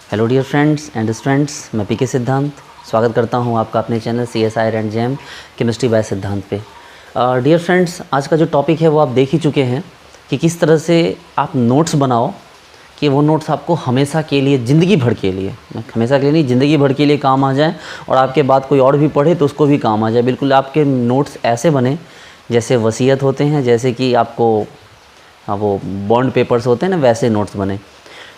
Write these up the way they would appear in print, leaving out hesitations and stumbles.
Hello dear friends and students, मैं PK Siddhant स्वागत करता हूं आपका अपने channel CSIR and JAM chemistry by Siddhant पे। डियर फ्रेंड्स, आज का जो टॉपिक है वो आप देख ही चुके हैं कि किस तरह से आप नोट्स बनाओ कि वो नोट्स आपको हमेशा के लिए, ज़िंदगी भर के लिए, हमेशा के लिए नहीं, ज़िंदगी भर के लिए काम आ जाए और आपके बाद कोई और भी पढ़े तो उसको भी काम आ जाए। बिल्कुल आपके नोट्स ऐसे बने जैसे वसीयत होते हैं, जैसे कि आपको वो बॉन्ड पेपर्स होते हैं ना, वैसे नोट्स बने।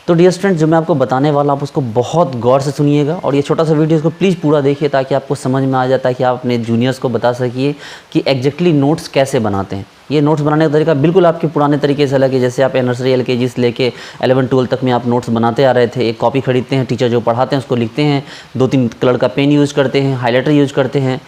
तो डियर स्टूडेंट, जो मैं आपको बताने वाला आप उसको बहुत गौर से सुनिएगा और ये छोटा सा वीडियो इसको प्लीज़ पूरा देखिए ताकि आपको समझ में आ जाए, ताकि आप अपने जूनियर्स को बता सकिए कि एग्जैक्टली नोट्स कैसे बनाते हैं। ये नोट्स बनाने का तरीका बिल्कुल आपके पुराने तरीके से अलग है। जैसे आप नर्सरी LKG से लेके 11-12 तक में आप नोट्स बनाते आ रहे थे। एक कॉपी खरीदते हैं, टीचर जो पढ़ाते हैं उसको लिखते हैं, 2-3 कलर का पेन यूज़ करते हैं, हाईलाइटर यूज़ करते हैं।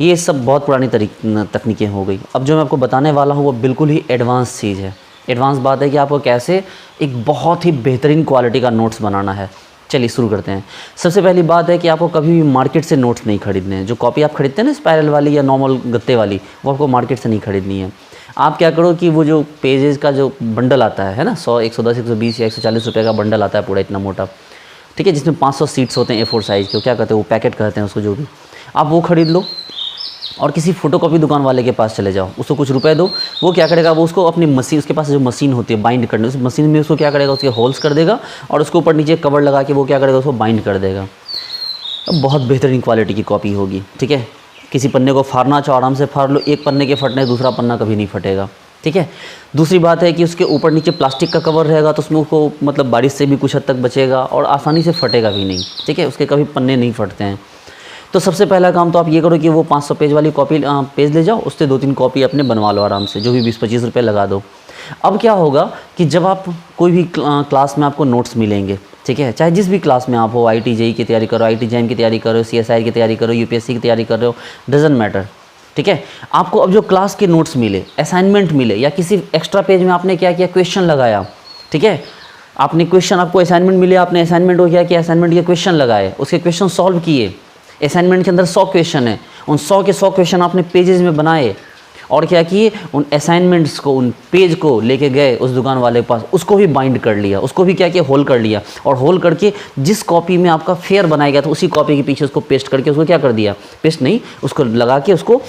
ये सब बहुत पुरानी तकनीकें हो गई। अब जो मैं आपको बताने वाला हूँ वो बिल्कुल ही एडवांस चीज़ है। एडवांस बात है कि आपको कैसे एक बहुत ही बेहतरीन क्वालिटी का नोट्स बनाना है। चलिए शुरू करते हैं। सबसे पहली बात है कि आपको कभी भी मार्केट से नोट्स नहीं खरीदने हैं। जो कॉपी आप खरीदते हैं ना, स्पायरल वाली या नॉर्मल गत्ते वाली, वो आपको मार्केट से नहीं खरीदनी है। आप क्या करो कि वो जो पेजेस का जो बंडल आता है ना, 100, 110, 120 या 140 रुपये का बंडल आता है पूरा इतना मोटा, ठीक है, जिसमें 500 सीट्स होते हैं A4 साइज़ के, क्या कहते हैं वो, पैकेट कहते हैं उसको, जो भी, आप वो ख़रीद लो और किसी फ़ोटोकॉपी दुकान वाले के पास चले जाओ, उसको कुछ रुपए दो। वो क्या करेगा, वो उसको अपनी मशीन, उसके पास जो मशीन होती है बाइंड करने, उस मशीन में उसको क्या करेगा, उसके होल्स कर देगा और उसके ऊपर नीचे कवर लगा के वो क्या करेगा, उसको बाइंड कर देगा। अब बहुत बेहतरीन क्वालिटी की कॉपी होगी, ठीक है। किसी पन्ने को फाड़ना चाहो आराम से फाड़ लो, एक पन्ने के फटने दूसरा पन्ना कभी नहीं फटेगा, ठीक है। दूसरी बात है कि उसके ऊपर नीचे प्लास्टिक का कवर रहेगा तो उसमें उसको मतलब बारिश से भी कुछ हद तक बचेगा और आसानी से फटेगा भी नहीं, ठीक है। उसके कभी पन्ने नहीं फटते हैं। तो सबसे पहला काम तो आप ये करो कि वो 500 पेज वाली कॉपी पेज ले जाओ, उससे 2-3 कॉपी अपने बनवा लो आराम से, जो भी 20-25 रुपये लगा दो। अब क्या होगा कि जब आप कोई भी क्लास में आपको नोट्स मिलेंगे, ठीक है, चाहे जिस भी क्लास में आप हो, IIT JEE की तैयारी करो, IIT JAM की तैयारी करो, CSIR की तैयारी करो, UPSC की तैयारी कर रहे हो, डजेंट मैटर, ठीक है। आपको अब जो क्लास के नोट्स मिले, असाइनमेंट मिले या किसी एक्स्ट्रा पेज में आपने क्या किया, क्वेश्चन लगाया, ठीक है। आपने क्वेश्चन, आपको असाइनमेंट मिले, आपने असाइनमेंट हो गया कि असाइनमेंट के क्वेश्चन लगाए, उसके क्वेश्चन सॉल्व किए। असाइनमेंट के अंदर 100 क्वेश्चन है, उन 100 के 100 क्वेश्चन आपने पेजेस में बनाए और क्या किए, उन असाइनमेंट्स को, उन पेज को लेके गए उस दुकान वाले के पास, उसको भी बाइंड कर लिया, उसको भी क्या किया, होल कर लिया और होल करके जिस कॉपी में आपका फेयर बनाया गया था उसी कॉपी के पीछे उसको पेस्ट करके उसको क्या कर दिया, पेस्ट नहीं, उसको लगा के उसको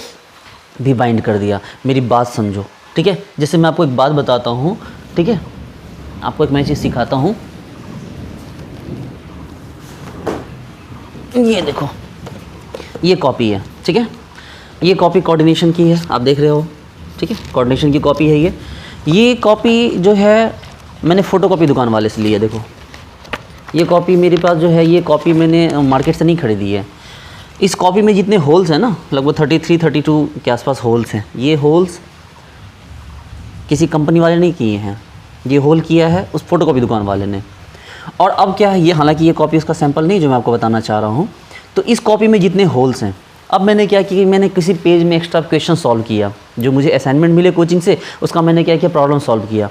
भी बाइंड कर दिया। मेरी बात समझो, ठीक है। जैसे मैं आपको एक बात बताता हूँ, ठीक है, आपको एक मैं चीज़ सिखाता हूँ। ये देखो, ये कॉपी है, ठीक है। ये कॉपी कोऑर्डिनेशन की है, आप देख रहे हो, ठीक है, कोऑर्डिनेशन की कॉपी है ये कॉपी जो है मैंने फ़ोटोकॉपी दुकान वाले से ली है। देखो ये कॉपी मेरे पास जो है, ये कॉपी मैंने मार्केट से नहीं खरीदी है। इस कॉपी में जितने होल्स हैं ना, लगभग 33-32 के आसपास होल्स हैं। ये होल्स किसी कंपनी वाले नहीं किए हैं, ये होल किया है उस फ़ोटोकॉपी दुकान वाले ने। और अब क्या है, ये हालांकि ये कॉपी उसका सैंपल नहीं जो मैं आपको बताना चाह रहा हूँ। तो इस कॉपी में जितने होल्स हैं, अब मैंने क्या किया, मैंने किसी पेज में एक्स्ट्रा क्वेश्चन सॉल्व किया, जो मुझे असाइनमेंट मिले कोचिंग से, उसका मैंने क्या किया, प्रॉब्लम सॉल्व किया।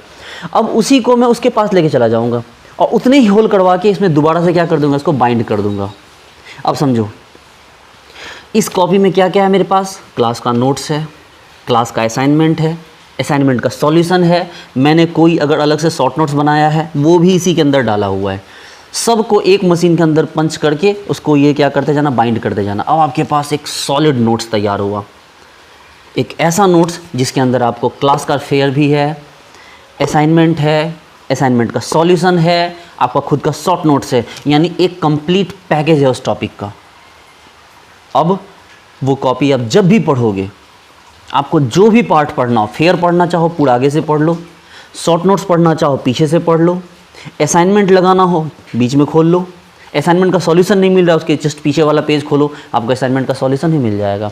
अब उसी को मैं उसके पास लेके चला जाऊँगा और उतने ही होल करवा के इसमें दोबारा से क्या कर दूँगा, इसको बाइंड कर दूँगा। अब समझो, इस कॉपी में क्या क्या है मेरे पास, क्लास का नोट्स है, क्लास का असाइनमेंट है, असाइनमेंट का सॉल्यूशन है, मैंने कोई अगर अलग से शॉर्ट नोट्स बनाया है वो भी इसी के अंदर डाला हुआ है। सबको एक मशीन के अंदर पंच करके उसको ये क्या करते जाना, बाइंड करते जाना। अब आपके पास एक सॉलिड नोट्स तैयार हुआ, एक ऐसा नोट्स जिसके अंदर आपको क्लास का फेयर भी है, असाइनमेंट है, असाइनमेंट का सॉल्यूशन है, आपका खुद का शॉर्ट नोट्स है, यानी एक कंप्लीट पैकेज है उस टॉपिक का। अब वो कॉपी आप जब भी पढ़ोगे, आपको जो भी पार्ट पढ़ना हो, फेयर पढ़ना चाहो पूरा आगे से पढ़ लो, शॉर्ट नोट्स पढ़ना चाहो पीछे से पढ़ लो, असाइनमेंट लगाना हो बीच में खोल लो, असाइनमेंट का सॉल्यूशन नहीं मिल रहा उसके जस्ट पीछे वाला पेज खोलो, आपको असाइनमेंट का सॉल्यूशन ही मिल जाएगा।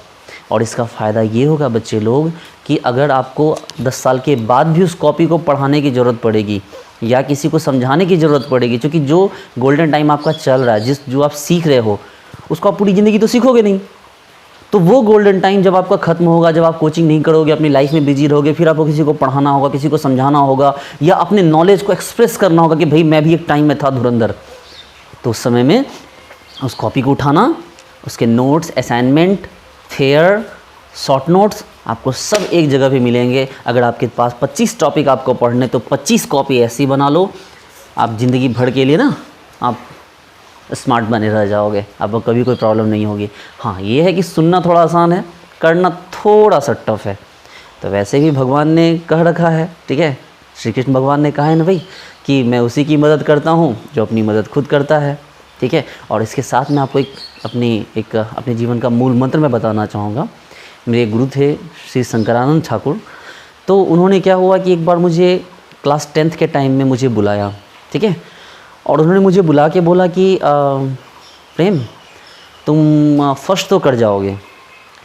और इसका फ़ायदा ये होगा बच्चे लोग कि अगर आपको 10 साल के बाद भी उस कॉपी को पढ़ाने की ज़रूरत पड़ेगी या किसी को समझाने की ज़रूरत पड़ेगी, क्योंकि जो गोल्डन टाइम आपका चल रहा है, जो आप सीख रहे हो, उसको आप पूरी ज़िंदगी तो सीखोगे नहीं। तो वो गोल्डन टाइम जब आपका ख़त्म होगा, जब आप कोचिंग नहीं करोगे, अपनी लाइफ में बिजी रहोगे, फिर आपको किसी को पढ़ाना होगा, किसी को समझाना होगा या अपने नॉलेज को एक्सप्रेस करना होगा कि भाई मैं भी एक टाइम में था धुरंधर, तो उस समय में उस कॉपी को उठाना, उसके notes, assignment, fair, short notes आपको सब एक जगह पे मिलेंगे। अगर आपके पास 25 टॉपिक आपको पढ़ने, तो 25 कॉपी ऐसी बना लो, आप ज़िंदगी भर के लिए ना आप स्मार्ट बने रह जाओगे, आपको कभी कोई प्रॉब्लम नहीं होगी। हाँ, ये है कि सुनना थोड़ा आसान है, करना थोड़ा सा टफ है। तो वैसे भी भगवान ने कह रखा है, ठीक है, श्री कृष्ण भगवान ने कहा है ना भाई कि मैं उसी की मदद करता हूँ जो अपनी मदद खुद करता है, ठीक है। और इसके साथ में आपको अपने जीवन का मूल मंत्र मैं बताना चाहूँगा। मेरे गुरु थे श्री शंकरानंद ठाकुर, तो उन्होंने क्या हुआ कि एक बार मुझे क्लास 10th के टाइम में मुझे बुलाया, ठीक है, और उन्होंने मुझे बुला के बोला कि प्रेम, तुम फर्स्ट तो कर जाओगे,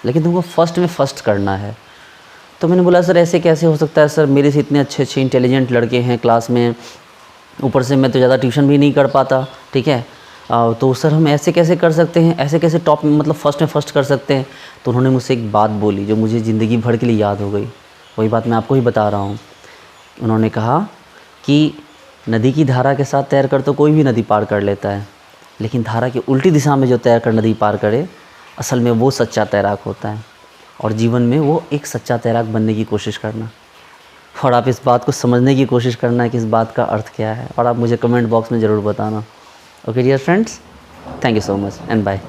लेकिन तुमको फर्स्ट में फ़र्स्ट करना है। तो मैंने बोला सर ऐसे कैसे हो सकता है सर, मेरे से इतने अच्छे अच्छे इंटेलिजेंट लड़के हैं क्लास में, ऊपर से मैं तो ज़्यादा ट्यूशन भी नहीं कर पाता, ठीक है, तो सर हम ऐसे कैसे कर सकते हैं, ऐसे कैसे टॉप मतलब फ़र्स्ट में फ़र्स्ट कर सकते हैं। तो उन्होंने मुझसे एक बात बोली जो मुझे ज़िंदगी भर के लिए याद हो गई, वही बात मैं आपको ही बता रहा हूँ। उन्होंने कहा कि नदी की धारा के साथ तैर कर तो कोई भी नदी पार कर लेता है, लेकिन धारा की उल्टी दिशा में जो तैर कर नदी पार करे, असल में वो सच्चा तैराक होता है। और जीवन में वो एक सच्चा तैराक बनने की कोशिश करना, और आप इस बात को समझने की कोशिश करना है कि इस बात का अर्थ क्या है, और आप मुझे कमेंट बॉक्स में ज़रूर बताना। Okay dear friends, thank you so much and bye.